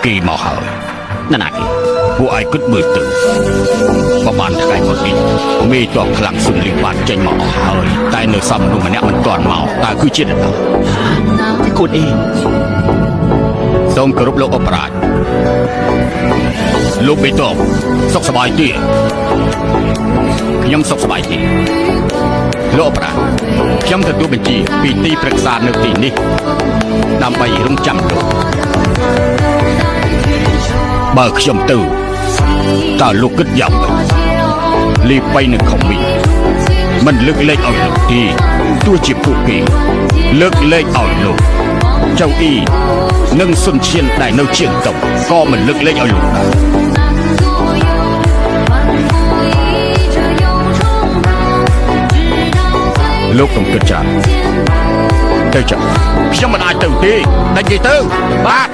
គេមកហើយណាណាគេពួកឯងគិតមើលទៅបបានថ្ងៃមកនេះមេតបខ្លាំងសុនលីបានចេញមកអស់ហើយតែនៅសំនោះម្នាក់មិនទាន់មកតើគឺជានរណាគូនអីសូមគោរពលោកអបរាជលោកមេតបសុខសប្បាយទេខ្ញុំសុខសប្បាយទេលោកអបរាជខ្ញុំទទួលបញ្ជាពីទីប្រឹក្សានៅទីនេះដើម្បីរងចាំលោកបើខ្ញុំទៅតើលោកគិតយ៉ាងម៉េចលីបៃនឹងខំវិញមិនលើកលែងឲ្យលោកទេទោះជាពួកគេលើកលែងឲ្យលោកចៅអ៊ីនិងសុនឈៀនដែលនៅជាងតុកក៏មិនលើកលែងឲ្យលោកដែរលោកកុំគិតច្រើនទៅចុះខ្ញុំមិនអាចទៅទេដាច់និយាយទៅបាទ